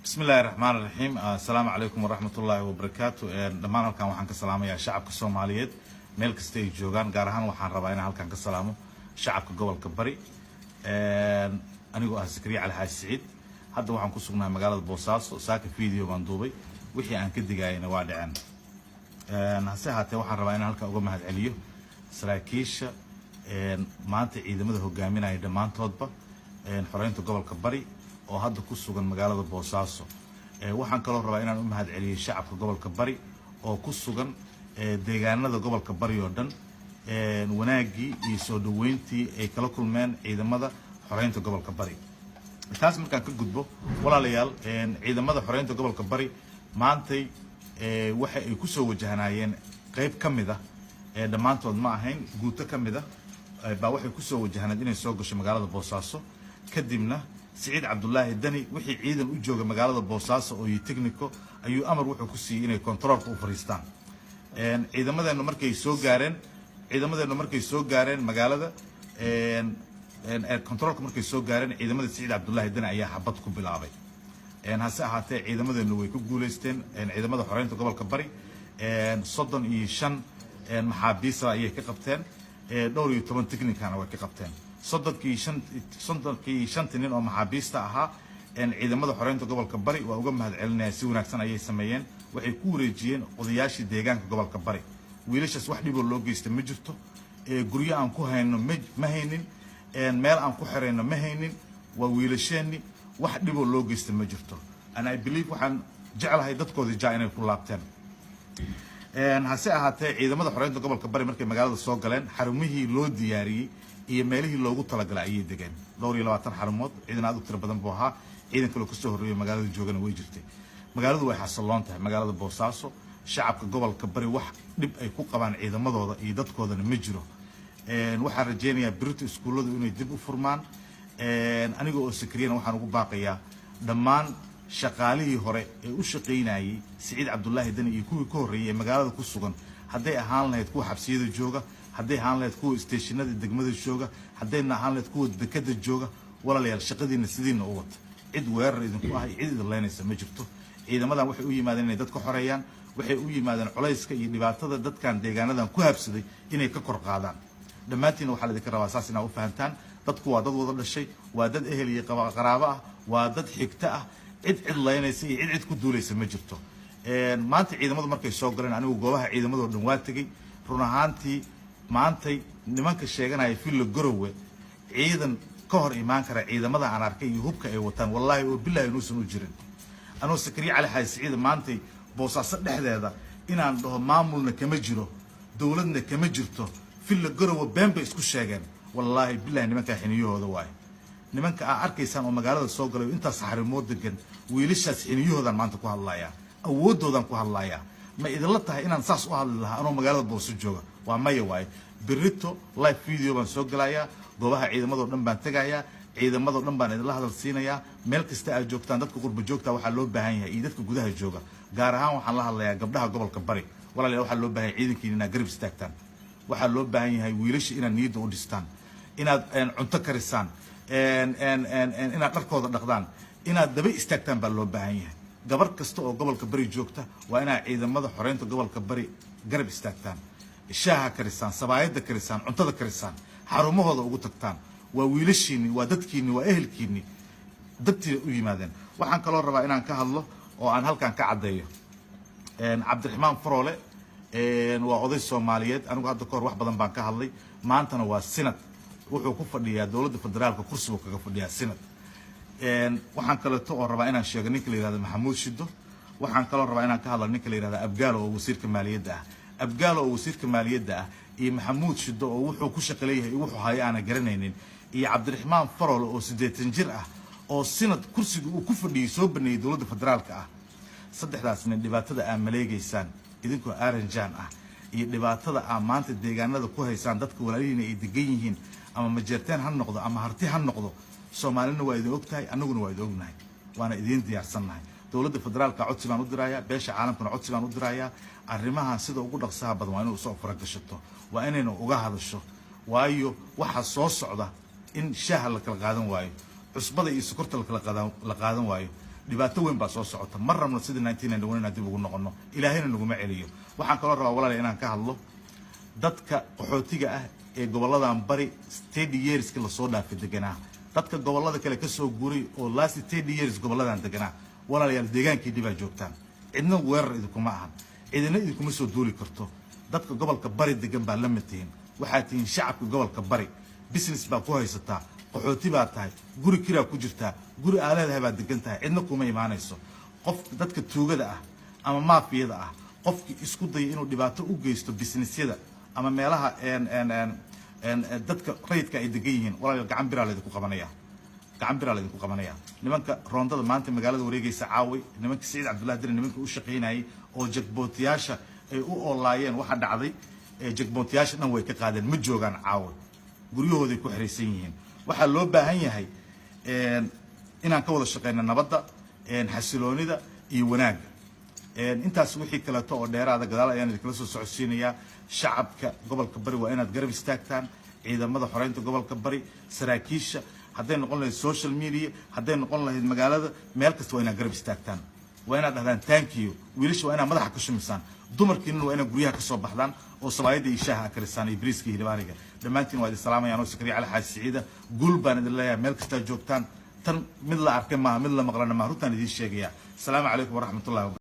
بسم الله الرحمن الرحيم السلام عليكم ورحمة الله وبركاته دمان halkan waxaan ka salaamayaa shacabka Soomaaliyeed meel kasta ay joogaan gaar ahaan waxaan rabaa inaan halkan ka salaamo shacabka gobolka Bari anigoo ah Zakariya Cali Xaaji Saciid hadda waxaan ku sugnahay magaalada Boosaaso saaka video baan duubay wixii aan ka digayna waa dhaceen hase haatee waxaan rabaa inaan halkan uga mahadceliyo saraakiisha maanta ciidamada hogaaminaya dhamaantoodba xoreynta gobolka Bari oo hadda ku sugan magaalada Boosaaso waxaan kaloo rabaa inaan u mahadceliyo shacabka gobolka Bari oo ku sugan deegaanada gobolka Bari oo dhan wanaagii iyo soo dhaweyntii ay kala kulmeen ciidamada xoreynta gobolka Bari taas markaan ka gudbo walaalayaal ciidamada xoreynta gobolka Bari maantay waxa ay ku soo wajahanayeen qayb kamid ah dhamaantood ma ahayn guuto kamid ah baa waxay ku soo wajahanad inay soo gasho magaalada Boosaaso kadibna سعيد عبد الله الدني وحي عيدن u jooga magaalada Boosaaso oo technico ayuu amar wuxuu ku siiyay inay controlka u fariistaan ciidamadeena markay soo gaareen magaalada controlka markay soo gaareen ciidamada Sa'id Cabdullaahi Dani ayaa xabad ku bilaabay hase ahaatee ciidamadeena way ku guuleysteen ciidamada xoreynta gobolka Bari 35 maxaabiis ayay ka qabteen dhowr iyo 10 technicana way ka qabteen صدقي شنت nin oo maxaabiista ahaa ciidamada xoreynta gobolka Bari waa uga mahadcelinaya si wanaagsan ayay sameeyeen waxay ku wareejiyeen odayaashii deegaanka gobolka Bari wiilashaas wax dhib loo geystay ma jirto guryo aan ku hayno ma haynin meel aan ku xireyno ma haynin waa wiilasheeni wax dhib loo geystay ma jirto and I believe waxaan jecelahay dadkoodii jaa inay ku laabteen hase ahaatee ciidamada xoreynta gobolka Bari markay magaalada soo galeen xarumihii loo diyaariyay iyo meelihii loogu talagalay ayay degeen dhowr iyo 20 xarumood ciidan aad u tiro badan buu ahaa ciidan kale ka soo horeeyay magaalada joogana way jirtay magaaladu way xasiloon tahay magaalada Boosaaso shacabka gobolka Bari wax dhib ay ku qabaan ciidamadooda iyo dadkoodana ma jiro waxaan rajeynayaa birta iskuuladu inay dib u furmaan aniga oo Sakariyana waxaan ugu baaqayaa dhammaan shaqaalihii hore ee u shaqeynayay Sa'id Cabdullaahi Dani iyo kuwii ka horeeyay magaalada ku sugan haday ahaan lahayd kuwa xabsiyada jooga haday ahaan lahayd kuwa stationada degmada jooga haday ahaan lahayd kuwa dekada jooga walaalayaal shaqadiina sidiina u wata cid weerar idinku ah cid idin leenaysa ma jirto ciidamadan waxay u yimaadeen inay dadka xoreeyaan waxay u yimaadeen culayska iyo dhibaatada dadkan deegaanadan ku habsaday inay ka kor qaadaan dhamaantiina waxa la idinka rabaa saas inaad u fahantaan dadku waa dad wada dhashay waa dad ehel iyo qaraabo ah waa dad xigta ah cid leenaysa iyo cid ku duulaysa ma jirto maanta ciidamadu markay soo galeen anigu goobaha ciidamadu dhan waa tagay run ahaantii maantay nimanka sheeganaya filo garowe ciidan ka hor iimaan kara ciidamada aan arkay iyo hubka ay wataan wallahi oo billahi inuusan u jirin anoo Zakariya Cali Xaaji Saciid maantay Boosaaso dhexdeeda inaan dhaho maamulna kama jiro dawladna kama jirto filo garowe been bay isku sheegeen wallahi billahi nimanka xiniyahooda waay nimanka aan arkaysaan oo magaalada soo galay inta saxarimood degan wiilashaas xiniyahoodan maanta ku hadlaaya awoodoodan ku hadlaaya ma idin la tahay inaan saas u hadli lahaa anoo magaalada Boosaaso jooga waa maya waay birito live video baan soo galayaa goobaha ciidamada dhan baan tagayaa ciidamada dhan baan idin la hadal siinayaa meel kasta aad joogtaan dadka qurba joogta waxa loo baahan yahay iyo dadka gudaha jooga gaar ahaan waxaan la hadlayaa gabdhaha gobolka Bari walaalayaal waxa loo baahan yahay ciidankiina inaad garab istaagtaan waxa loo baahan yahay wiilasha inaad niyada u dhistaan inaad cunto karisaan inaad dharkooda dhaqdaan inaad daba istaagtaan baa loo baahan yahay gabar kasta oo gobolka Bari joogta waa inaad ciidamada xoreynta gobolka Bari garab istaagtaan shaaha karisaan sabaayada karisaan cuntada karisaan xarumahooda ugu tagtaan waa wiilashiini waa dadkiini waa ehelkiini dadtii u yimaadeen waxaan kaloo rabaa inaan ka hadlo oo aan halkan ka cadeeyo Cabdiraxmaan Faroole waa oday Soomaaliyeed anigu hadda ka hor wax badan baan ka hadlay maantana waa sinad wuxuu ku fadhiyaa dawladda federaalka kursiga kaga fadhiyaa sinad waxaan kale oo rabaa inaan sheego ninka la yiraahdo Maxamuud Shido waxaan kaloo rabaa inaan ka hadlo ninka la yiraahdo Abgaalo oo wasiirka maaliyadda ah Abgaalo oo wasiirka maaliyadda ah iyo Maxamuud Shido oo wuxuu ku shaqaleeyahay wuxuu hayo aan garanaynin iyo Cabdiraxmaan Faroole oo 80 jir ah oo sinad kursiga uu ku fadhiyay soo baneeyay dawladda federaalka ah saddexdaas nin dhibaatada aan maleegaysaan idinkoo Aranjaan ah iyo dhibaatada aan maanta deegaanada ku haysaan dadka walaalihiina ay degan yihiin ama majeerteen ha noqdo ama harti ha noqdo Soomaalina waa idin ogtahay anaguna waa idin ognahay waana idin diyaarsanahay dawladda federaalka codsi baan u dirayaa beesha caalamkana codsi baan u dirayaa arrimaha sida ugu dhaqsaha badan waa inuu soo faragashato waa inayna uga hadasho waayo waxa soo socda in shaaha la kala qaadan waayo cusbada iyo sokorta la kala qaadan waayo dhibaato weyn baa soo socota mar rabno sida 1991 dib ugu noqono ilaahayna naguma celiyo waxaan kaloo rabaa walaal inaan ka hadlo dadka qaxootiga ah ee goboladan bari 30 years la soo dhaafay deganaa dadka gobolada kale ka soo guuray oo last 30 years goboladan deganaa walaalayaal deegaankii dibaa joogtaan cidna weerar idinkuma ahan cidina idinkuma soo duuli karto dadka gobolka bari degan baa la matihiin waxaa tihiin shacabka gobolka bari business baa ku haysataa qaxooti baa tahay guri kiraa ku jirtaa guri aaleedahay baa degan tahay cidna kuma imaanayso qof dadka tuugada ah ama maafiyada ah qofkii isku day inuu dhibaato u geysto businessyada ama meelaha dadka rayidka ay degan yihiin walaal gacan biraa la idinku qabanaya nimanka roondada maanta magaalada wareegaysa caawi nimanka Saciid Cabdullaahi Dirin nimanka u shaqeynayay oo jagboontiyaasha ay u oolaayeen waxa dhacday jagboontiyaasha dhan way ka qaadeen ma joogaan caawi guryahooda ku xireysan yihiin waxa loo baahan yahay inaan ka wada shaqeyno nabadda xasiloonida iyo wanaagga intaas wixii kale oo dheeraada gadaal ayaan idin soo socodsiinayaa shacabka gobolka bari waa inaad garab istaagtaan ciidamada xoreynta gobolka bari saraakiisha hadday noqon lahayd social media hadday noqon lahayd magaalada meel kasta waa inaad garab istaagtaan waa inaad dhahdaan thank you wiilasha waa inaad madaxa ka shumisaan dumarkiina waa inaad guryaha ka soo baxdaan oo sabaayada iyo shaaha akarisaan iyo bariiska iyo hilbaaniga dhammaantiin waa idin salaamayaan oo Sakariya Cali Xaaji Siciida guul baan idin leeyahay meel kasta joogtaan tan mid la arkay ma mid la maqlana ma runtaan idin sheegaya assalaamu calaykum waraxmatullaahi